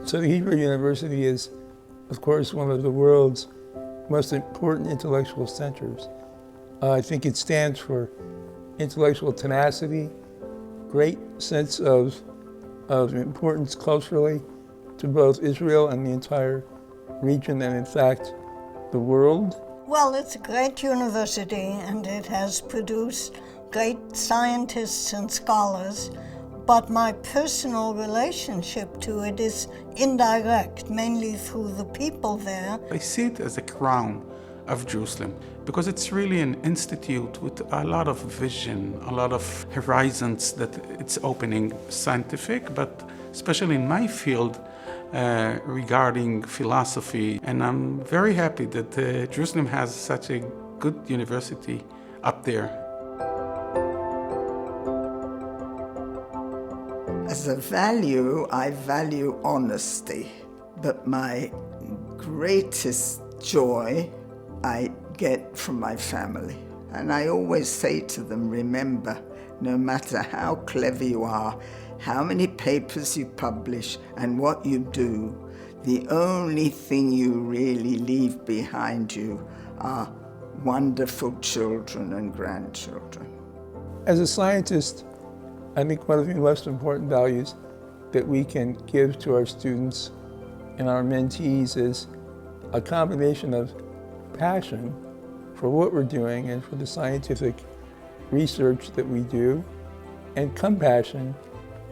So the Hebrew University is, of course, one of the world's most important intellectual centers. I think it stands for intellectual tenacity, great sense of importance culturally to both Israel and the entire region, and in fact, the world. Well, it's a great university, and it has produced great scientists and scholars, but my personal relationship to it is indirect, mainly through the people there. I see it as a crown of Jerusalem because it's really an institute with a lot of vision, a lot of horizons that it's opening, scientific, but especially in my field regarding philosophy. And I'm very happy that Jerusalem has such a good university up there. As a value, I value honesty, but my greatest joy I get from my family. And I always say to them, remember, no matter how clever you are, how many papers you publish, and what you do, the only thing you really leave behind you are wonderful children and grandchildren. As a scientist, I think one of the most important values that we can give to our students and our mentees is a combination of passion for what we're doing and for the scientific research that we do, and compassion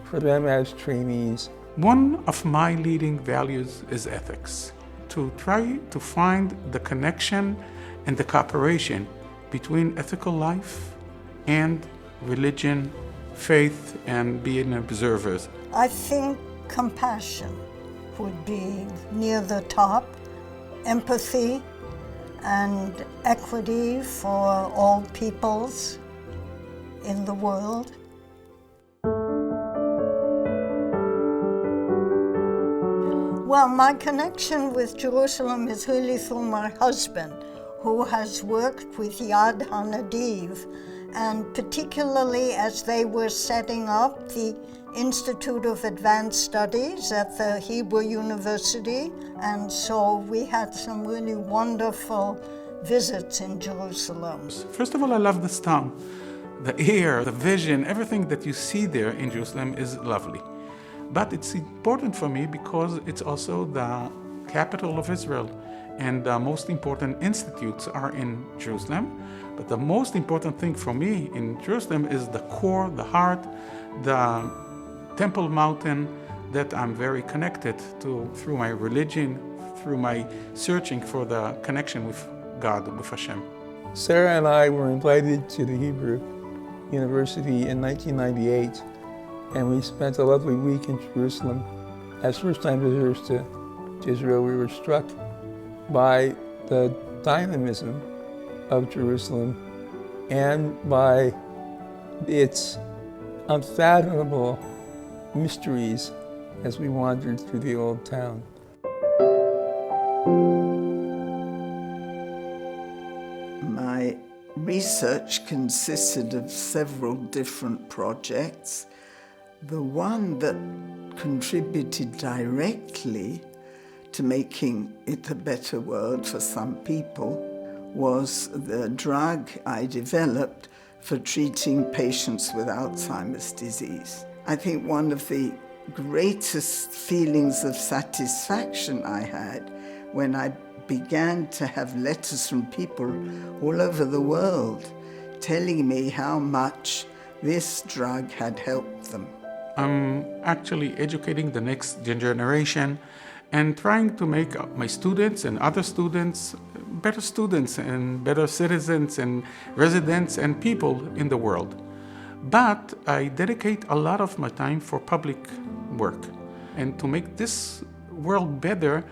for them as trainees. One of my leading values is ethics, to try to find the connection and the cooperation between ethical life and religion, faith, and being observers. I think compassion would be near the top, empathy and equity for all peoples in the world. Well, my connection with Jerusalem is really through my husband, who has worked with Yad HaNadiv, and particularly as they were setting up the Institute of Advanced Studies at the Hebrew University, and so we had some really wonderful visits in Jerusalem. First of all, I love this town. The air, the vision, everything that you see there in Jerusalem is lovely. But it's important for me because it's also the capital of Israel, and the most important institutes are in Jerusalem. But the most important thing for me in Jerusalem is the core, the heart, the Temple Mountain that I'm very connected to through my religion, through my searching for the connection with God, with Hashem. Sarah and I were invited to the Hebrew University in 1998, and we spent a lovely week in Jerusalem. As first-time visitors to Israel, we were struck by the dynamism of Jerusalem and by its unfathomable mysteries as we wandered through the old town. My research consisted of several different projects. The one that contributed directly to making it a better world for some people was the drug I developed for treating patients with Alzheimer's disease. I think one of the greatest feelings of satisfaction I had when I began to have letters from people all over the world telling me how much this drug had helped them. I'm actually educating the next generation and trying to make my students and other students and better citizens and residents and people in the world. But I dedicate a lot of my time for public work and to make this world better,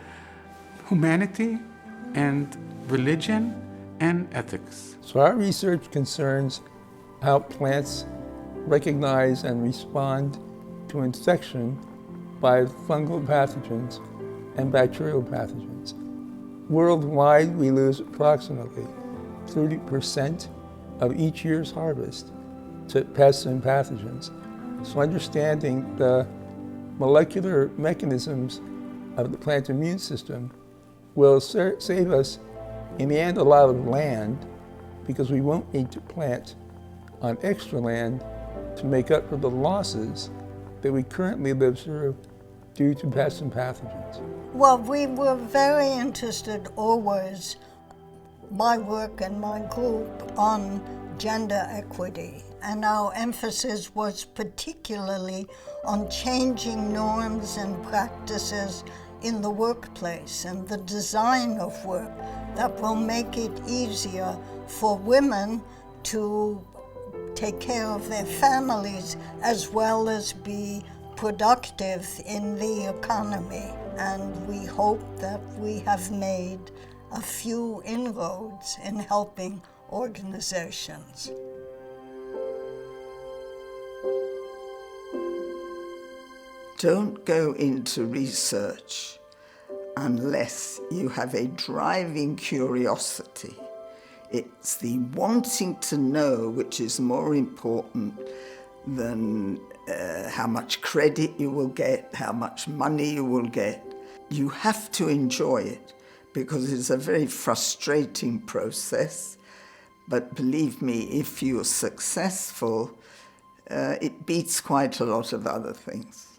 humanity and religion and ethics. So our research concerns how plants recognize and respond to infection by fungal pathogens and bacterial pathogens. Worldwide, we lose approximately 30% of each year's harvest to pests and pathogens. So understanding the molecular mechanisms of the plant immune system will save us in the end a lot of land, because we won't need to plant on extra land to make up for the losses that we currently live through due to pests and pathogens. Well, we were very interested always, my work and my group, on gender equity. And our emphasis was particularly on changing norms and practices in the workplace and the design of work that will make it easier for women to take care of their families as well as be productive in the economy. And we hope that we have made a few inroads in helping organizations. Don't go into research unless you have a driving curiosity. It's the wanting to know which is more important than how much credit you will get, how much money you will get. You have to enjoy it because it's a very frustrating process. But believe me, if you're successful, it beats quite a lot of other things.